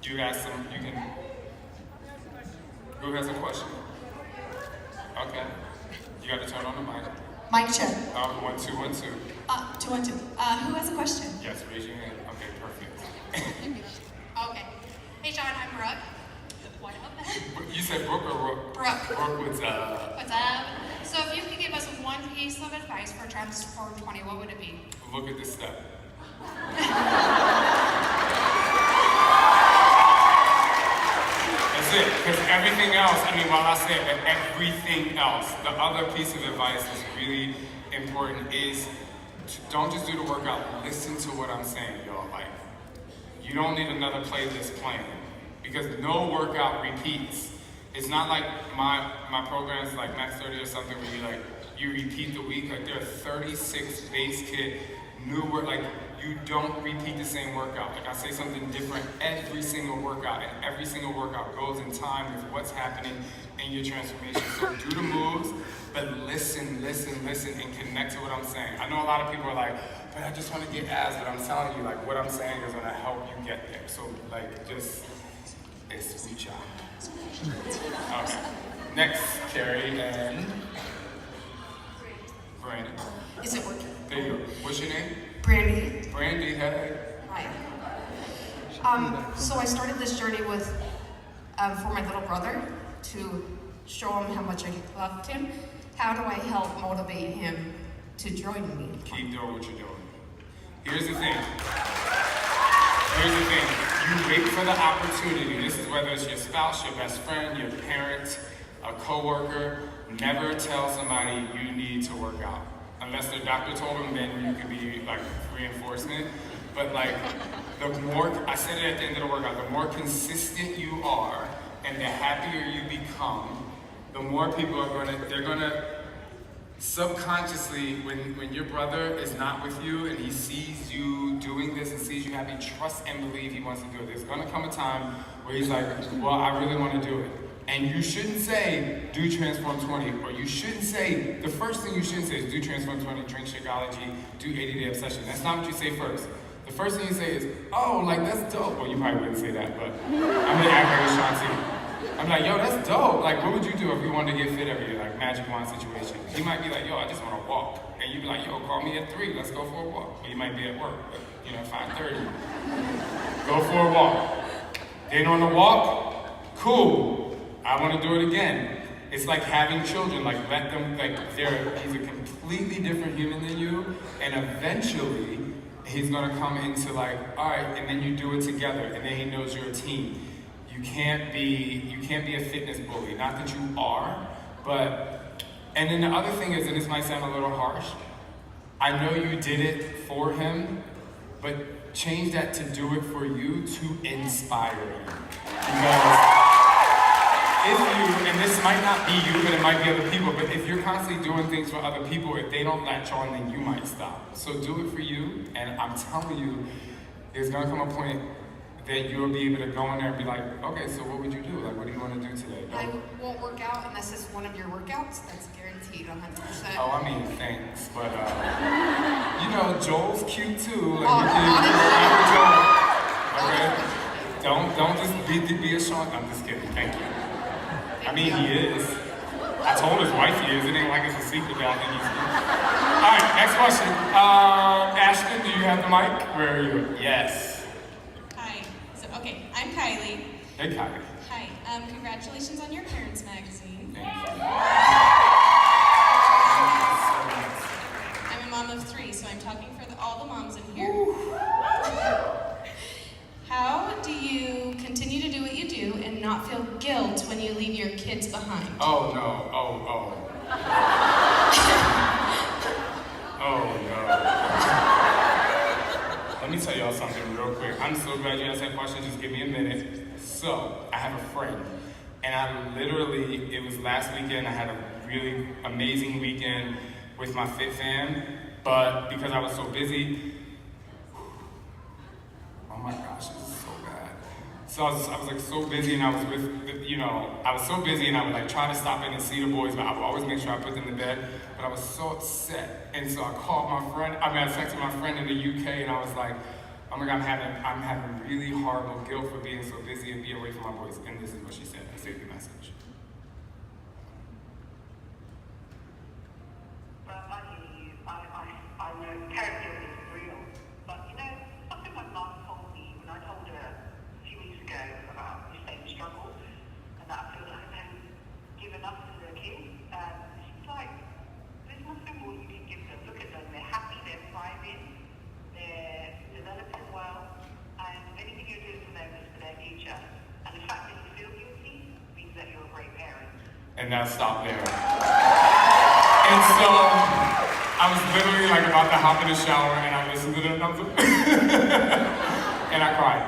You ask them, you can, who has a question? Okay, you got to turn on the mic. Mic check. 1, 2, 1, 2. 2, 1, 2. Who has a question? Yes, raise your hand. Okay, perfect. Okay. Hey, Shaun, I'm Brooke. What up? You said Brooke or Rook? Brooke. Brooke, what's up? What's up? So if you could give us one piece of advice for Transform 20, what would it be? Look at this step. That's it, because everything else, while I said that everything else, the other piece of advice is really important is don't just do the workout, listen to what I'm saying, y'all. Like, you don't need another playlist playing because no workout repeats. It's not like my programs like Max 30 or something where you repeat the week. Like there are 36 base kit new work. Like you don't repeat the same workout. Like I say something different every single workout, and every single workout goes in time with what's happening in your transformation. So do the moves, but listen, and connect to what I'm saying. I know a lot of people are like, but I just want to get abs, but I'm telling you, like what I'm saying is gonna help you get there. So like just escucha. Okay. Next, Carrie and Brandon. Is it working? There you go. What's your name? Brandy. Brandy, hey. Hi. So I started this journey with, for my little brother to show him how much I loved him. How do I help motivate him to join me? Keep doing what you're doing. Here's the thing. You wait for the opportunity. This is whether it's your spouse, your best friend, your parent, a coworker. Never tell somebody you need to work out. Unless their doctor told them, then you could be like reinforcement. But like, the more, I said it at the end of the workout, the more consistent you are and the happier you become, the more people are they're gonna subconsciously, when your brother is not with you and he sees you doing this and sees you happy, trust and believe he wants to do it. There's gonna come a time where he's like, well, I really wanna do it. And you shouldn't say, do Transform 20, or you shouldn't say, the first thing you shouldn't say is do Transform 20, drink Shakeology, do 80-day obsession. That's not what you say first. The first thing you say is, oh, like that's dope. Well, you probably wouldn't say that, but I'm gonna act like Shaun too. I'm like, yo, that's dope. Like, what would you do if you wanted to get fit every year, like magic wand situation? He might be like, yo, I just wanna walk. And you'd be like, yo, call me at 3, let's go for a walk. Or you might be at work, but 5:30. Go for a walk. Then on the walk, cool. I want to do it again. It's like having children, like let them, he's a completely different human than you, and eventually he's gonna come into like, all right, and then you do it together, and then he knows you're a team. You can't be a fitness bully. Not that you are, but, and then the other thing is, and this might sound a little harsh, I know you did it for him, but change that to do it for you to inspire you. Because if you, and this might not be you, but it might be other people, but if you're constantly doing things for other people, if they don't latch on, then you might stop. So do it for you, and I'm telling you, there's gonna come a point that you'll be able to go in there and be like, okay, so what would you do? Like, what do you want to do today? I won't work out unless it's one of your workouts. That's guaranteed 100%. Oh, I mean, thanks, but Joel's cute too. Like, okay? Don't just be a Shaun. I'm just kidding. Thank you. I mean, he is. I told his wife he is. It ain't like it's a secret that I think he's good. All right, next question. Ashton, do you have the mic? Where are you? Yes. Hi. Okay, I'm Kylie. Hey, Kylie. Hi. Congratulations on your parents' magazine. Thank you. I'm a mom of 3, so I'm talking for all the moms in here. How do you continue to do what you do and not feel guilt when you leave your kids behind? Oh, no. Oh, no. Let me tell y'all something real quick. I'm so glad you asked that question. Just give me a minute. So, I have a friend. And it was last weekend, I had a really amazing weekend with my Fit Fam. But because I was so busy, oh my gosh, this is so bad. So I was like so busy, and I was with, I was so busy, and I would like try to stop in and see the boys, but I would always make sure I put them to bed. But I was so upset, and so I called my friend. I texted my friend in the UK, and I was like, oh my God, I'm having really horrible guilt for being so busy and be away from my boys. And this is what she said. This is the message. Well, I hear you. I know character is real. But you know, something my mum told me when I told her a few weeks ago about the same struggle, and that I feel like I don't give enough to the kids. She's like, there's nothing more you can give them. Look at them. They're happy. They're thriving. They're developing well. And anything you're doing for them is for their future. And the fact that you feel guilty means that you're a great parent. And that stopped there. And so I was literally like about to hop in the shower and I listened to them and I cried.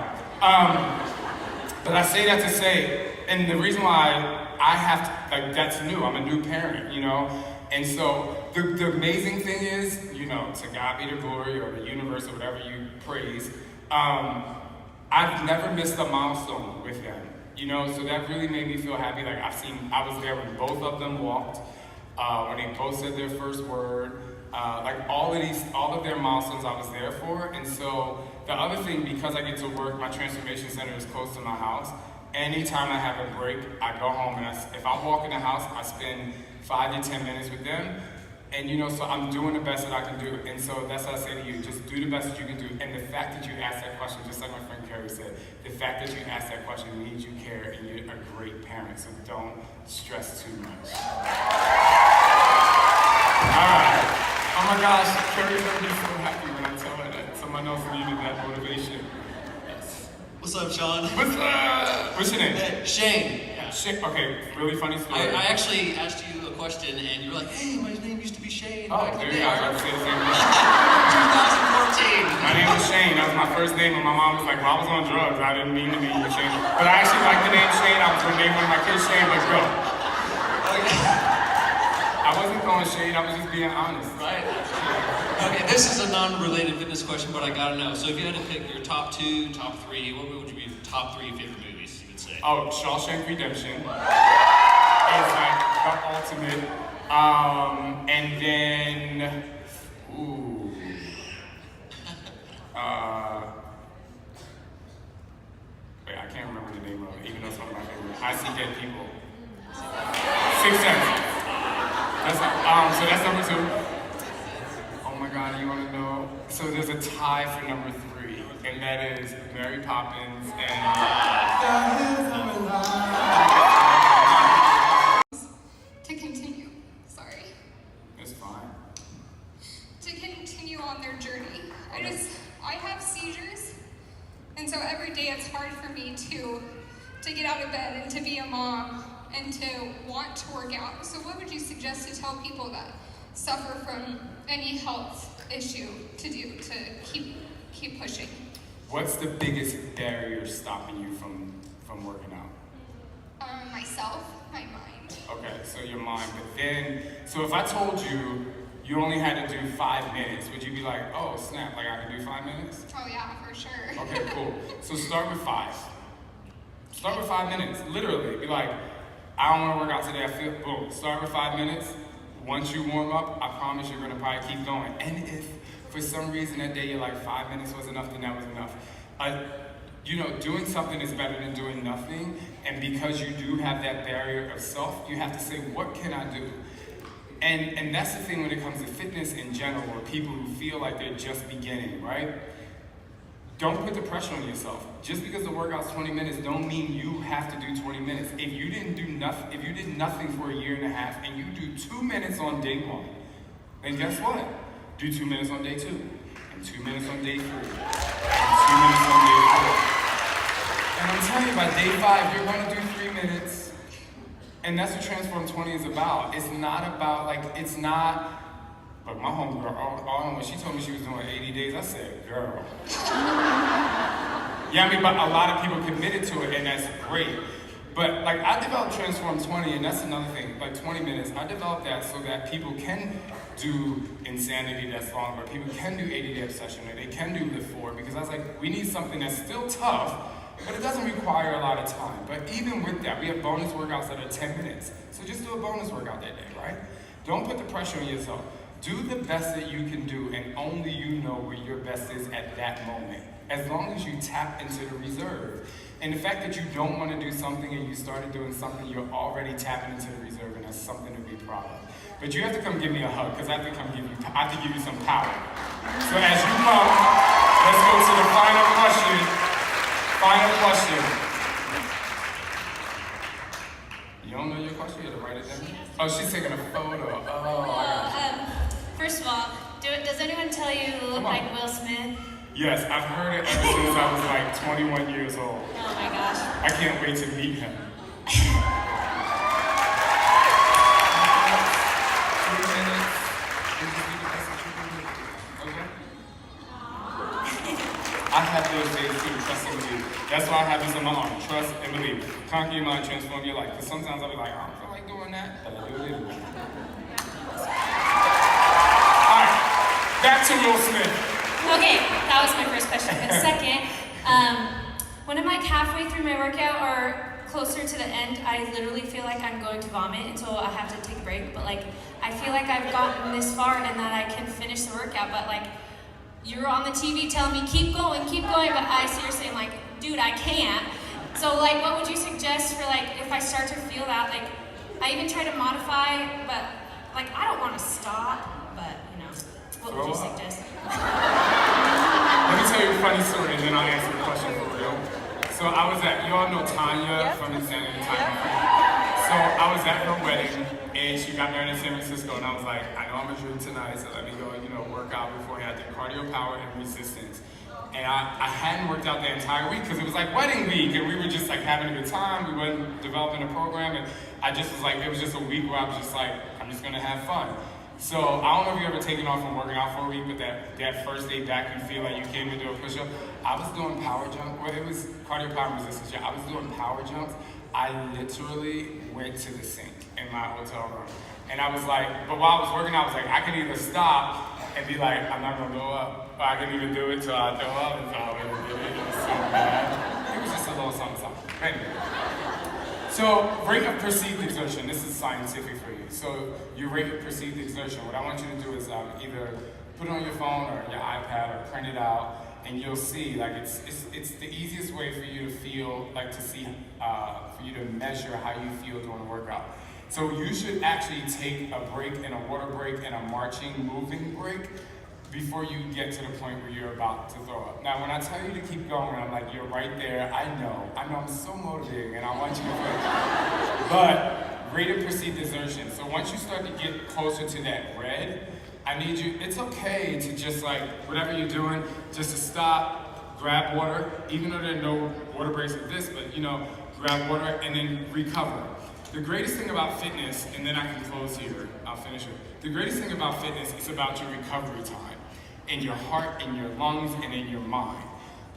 But I say that to say, and the reason why I have to, like, that's new. I'm a new parent, you know? And so the amazing thing is, you know, to God be the glory, or the universe, or whatever you praise, I've never missed a milestone with them, you know? So that really made me feel happy. Like I was there when both of them walked, when they both said their first word, like all of their milestones I was there for. And so the other thing, because I get to work, my transformation center is close to my house. Anytime I have a break, I go home and if I walk in the house, I spend 5 to 10 minutes with them. And you know, so I'm doing the best that I can do. And so that's what I say to you, just do the best that you can do. And the fact that you asked that question, just like my friend Carrie said, the fact that you asked that question means you care and you're a great parent. So don't stress too much. All right. Oh my gosh, Carrie's gonna be so happy when I tell her that someone else needed that motivation. Yes. What's up, Shaun? What's up? What's your name? Hey, Shane. Shane. Okay, really funny story. I actually asked you a question, and you were like, "Hey, my name used to be Shane." Oh, back in there the you day." go. I was say the same thing. 2014. My name was Shane. That was my first name, and my mom was like, "Well, I was on drugs. I didn't mean to be Shane." But I actually like the name Shane. I was gonna name one of my kids Shane. Let's go. Okay. I wasn't going Shane. I was just being honest. Right. Okay, this is a non-related fitness question, but I gotta know. So if you had to pick your top 2, top 3, what would you be top 3 favorite movies, you would say? Oh, Shawshank Redemption. It's like the ultimate. And then, ooh. Wait, I can't remember the name of it, even though it's one of my favorites. I See Dead People. 6 Sense. So that's number 2. Oh my God, you wanna know? So there's a tie for number 3, and that is Mary Poppins and to continue, sorry, It's fine. to continue on their journey. I have seizures, and so every day it's hard for me to get out of bed and to be a mom and to want to work out. So what would you suggest to tell people that suffer from any health issue to do to keep pushing? What's the biggest barrier stopping you from working out? Myself, my mind. Okay, so your mind. But then, so if I told you you only had to do 5 minutes, would you be like, oh snap, like I can do 5 minutes? Oh yeah, for sure. Okay, cool. So start with 5. Start with 5 minutes, literally. Be like, I don't want to work out today, I feel, boom. Start with 5 minutes. Once you warm up, I promise you're gonna probably keep going. And if for some reason that day you're like 5 minutes was enough, then that was enough. You know, doing something is better than doing nothing. And because you do have that barrier of self, you have to say, what can I do? And that's the thing when it comes to fitness in general, or people who feel like they're just beginning, right? Don't put the pressure on yourself. Just because the workout's 20 minutes don't mean you have to do 20 minutes. If you did nothing for a year and a half and you do 2 minutes on day 1, then guess what? Do 2 minutes on day 2, and 2 minutes on day 3, and 2 minutes on day 4. And I'm telling you, by day 5, you're gonna do 3 minutes. And that's what Transform 20 is about. It's not about, but my homegirl, when she told me she was doing 80 days, I said, girl. Yeah, I mean, but a lot of people committed to it, and that's great. But like, I developed Transform 20, and that's another thing, like 20 minutes. I developed that so that people can do insanity that's long, but people can do 80-day obsession, or they can do Lift 4, because I was like, we need something that's still tough, but it doesn't require a lot of time. But even with that, we have bonus workouts that are 10 minutes. So just do a bonus workout that day, right? Don't put the pressure on yourself. Do the best that you can do, and only you know where your best is at that moment. as long as you tap into the reserve. And the fact that you don't want to do something and you started doing something, you're already tapping into the reserve, and that's something to be proud of. But you have to come give me a hug, because I have to give you some power. So as you come, let's go to the final question. Final question. You don't know your question? You have to write it down? Oh, she's taking a photo. First of all, does anyone tell you you look like Will Smith? Yes, I've heard it ever since I was like 21 years old. Oh my gosh. I can't wait to meet him. I have those days too, trust and believe. That's why I have this on my arm, trust and believe. Conquer your mind, transform your life. Because sometimes I'll be like, I don't feel like doing that, but I do it anyway. Alright, back to Will Smith. Okay, that was my first question. But second, when I'm like halfway through my workout or closer to the end, I literally feel like I'm going to vomit, and so I have to take a break. But like, I feel like I've gotten this far and that I can finish the workout, but like, you're on the TV telling me keep going, but I seriously am like, dude, I can't. So like, what would you suggest for like, if I start to feel that, like, I even try to modify, but like, I don't want to stop, but you know, what would you suggest? Let me tell you a funny story and then I'll answer the question for real. So I was at, you all know Tanya from the San Antonio. So I was at her wedding and she got married in San Francisco, and I was like, I know I'm gonna drink tonight, so let me go, work out beforehand. I did cardio, power, and resistance. And I hadn't worked out the entire week because it was like wedding week and we were just like having a good time. We weren't developing a program, and I just was like, it was just a week where I was just like, I'm just gonna have fun. So I don't know if you've ever taken off from working out for a week, but that first day back, you feel like you came to do a push-up. I was doing power jumps, well, it was cardio, power, and resistance. Yeah, I was doing power jumps. I literally went to the sink in my hotel room. And I was like, but while I was working out, I was like, I can either stop and be like, I'm not gonna go up, or I can even do it till I throw up, and so I went and did it. It was so bad. It was just a little something. Anyway. So, rate of perceived exertion. This is scientific for you. So, your rate of perceived exertion, what I want you to do is either put it on your phone or your iPad or print it out, and you'll see, like, it's the easiest way for you to feel, like, to see, for you to measure how you feel during a workout. So you should actually take a break and a water break and a marching, moving break before you get to the point where you're about to throw up. Now, when I tell you to keep going, I'm like, you're right there. I know I'm so motivating, and I want you to finish. But rate of perceived exertion. So once you start to get closer to that red, I need you, it's okay to just like, whatever you're doing, just to stop, grab water, even though there are no water breaks like this, but grab water and then recover. The greatest thing about fitness, and then I can close here, I'll finish it. The greatest thing about fitness is about your recovery time, in your heart, in your lungs, and in your mind.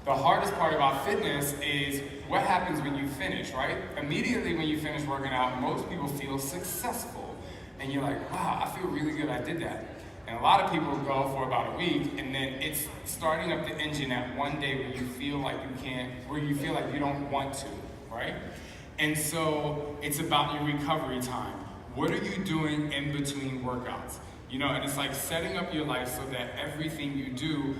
The hardest part about fitness is what happens when you finish, right? Immediately when you finish working out, most people feel successful. And you're like, wow, I feel really good, I did that. And a lot of people go for about a week, and then it's starting up the engine that one day where you feel like you can't, where you feel like you don't want to, right? And so it's about your recovery time. What are you doing in between workouts? And it's like setting up your life so that everything you do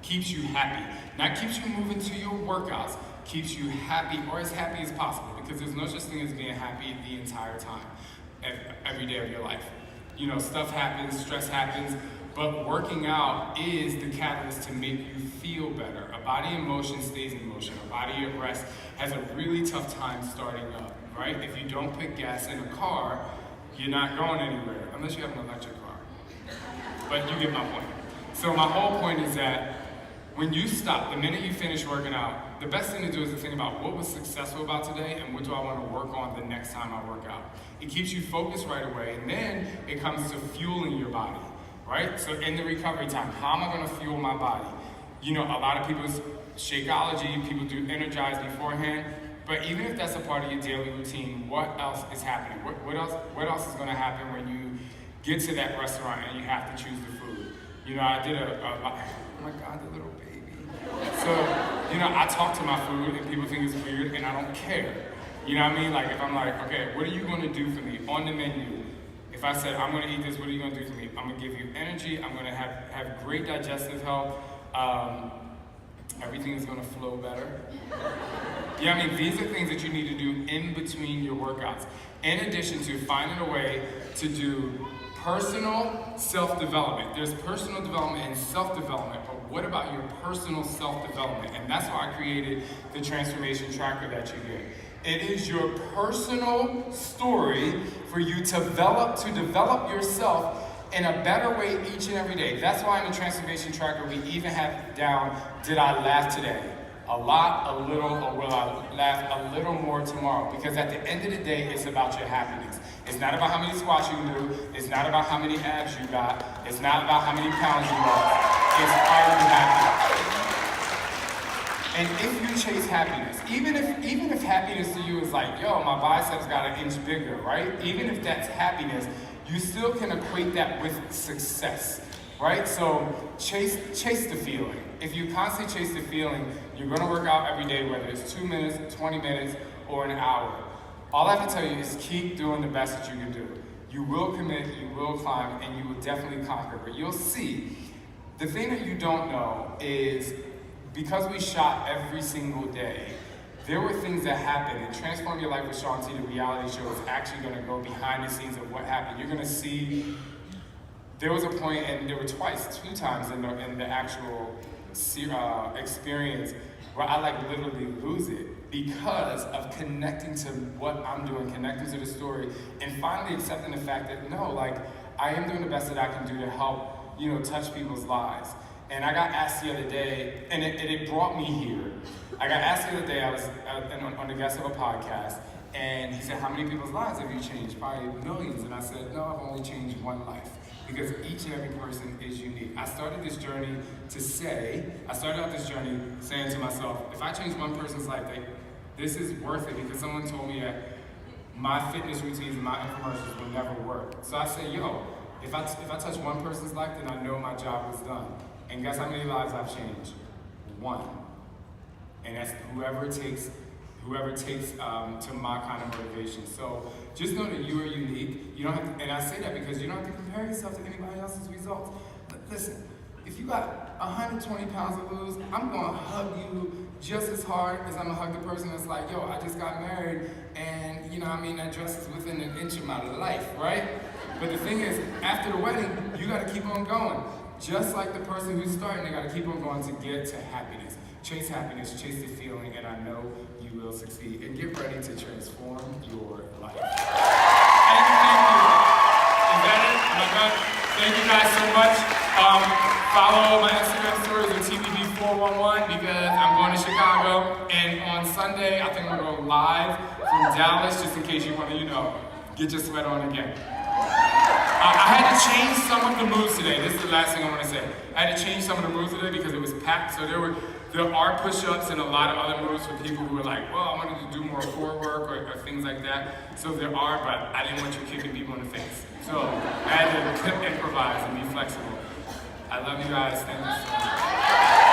keeps you happy. Not keeps you moving to your workouts, keeps you happy, or as happy as possible, because there's no such thing as being happy the entire time, every day of your life. Stuff happens, stress happens, but working out is the catalyst to make you feel better. A body in motion stays in motion. A body at rest has a really tough time starting up, right? If you don't put gas in a car, you're not going anywhere, unless you have an electric car. But you get my point. So my whole point is that when you stop, the minute you finish working out, the best thing to do is to think about what was successful about today and what do I want to work on the next time I work out. It keeps you focused right away, and then it comes to fueling your body, right? So in the recovery time, how am I going to fuel my body? A lot of people's Shakeology, people do Energize beforehand, but even if that's a part of your daily routine, what else is happening? What else is going to happen when you get to that restaurant and you have to choose the food? I did oh my God, the little baby. So, I talk to my food and people think it's weird and I don't care. You know what I mean? Like if I'm like, okay, what are you going to do for me on the menu? If I said, I'm going to eat this, what are you going to do for me? I'm going to give you energy. I'm going to have great digestive health. everything is gonna flow better. Yeah, I mean, these are things that you need to do in between your workouts. In addition to finding a way to do personal self-development. There's personal development and self-development, but what about your personal self-development? And that's why I created the transformation tracker that you get. It is your personal story for you to develop yourself in a better way each and every day. That's why in the transformation tracker we even have down, did I laugh today? A lot, a little, or will I laugh a little more tomorrow? Because at the end of the day, it's about your happiness. It's not about how many squats you can do. It's not about how many abs you got. It's not about how many pounds you lost. It's are you happy? And if you chase happiness, even if happiness to you is like, yo, my biceps got an inch bigger, right? Even if that's happiness, you still can equate that with success, right? So chase the feeling. If you constantly chase the feeling, you're gonna work out every day, whether it's 2 minutes, 20 minutes, or an hour. All I have to tell you is keep doing the best that you can do. You will commit, you will climb, and you will definitely conquer. But you'll see, the thing that you don't know is, because we shot every single day, there were things that happened. And Transform Your Life with Shaun T, the reality show, is actually gonna go behind the scenes of what happened. You're gonna see, there was a point, and there were two times in the actual experience where I like literally lose it because of connecting to what I'm doing, connecting to the story, and finally accepting the fact that no, like I am doing the best that I can do to help, touch people's lives. And I got asked the other day, and it brought me here. I got asked the other day, I was on the guest of a podcast, and he said, how many people's lives have you changed? Probably millions. And I said, no, I've only changed one life. Because each and every person is unique. I started out this journey saying to myself, if I change one person's life, this is worth it, because someone told me that my fitness routines and my infomercials will never work. So I said, if I touch one person's life, then I know my job was done. And guess how many lives I've changed? One. And that's whoever takes to my kind of motivation. So just know that you are unique. You don't have to, and I say that because you don't have to compare yourself to anybody else's results. But listen, if you got 120 pounds to lose, I'm gonna hug you just as hard as I'm gonna hug the person that's like, yo, I just got married, and that dress is within an inch of my life, right? But the thing is, after the wedding, you gotta keep on going. Just like the person who's starting, they gotta keep on going to get to happiness. Chase happiness, chase the feeling, and I know you will succeed. And get ready to transform your life. Thank you. Is that it? Am I done? Thank you guys so much. Follow my Instagram stories on TVB411 because I'm going to Chicago. And on Sunday, I think I'm going to go live from Dallas, just in case you want to, get your sweat on again. I had to change some of the moves today. This is the last thing I want to say. I had to change some of the moves today because it was packed. So there are push-ups and a lot of other moves for people who are like, well, I wanted to do more core work or things like that. So there are, but I didn't want you kicking people in the face. So I had to improvise and be flexible. I love you guys. Thank you so much.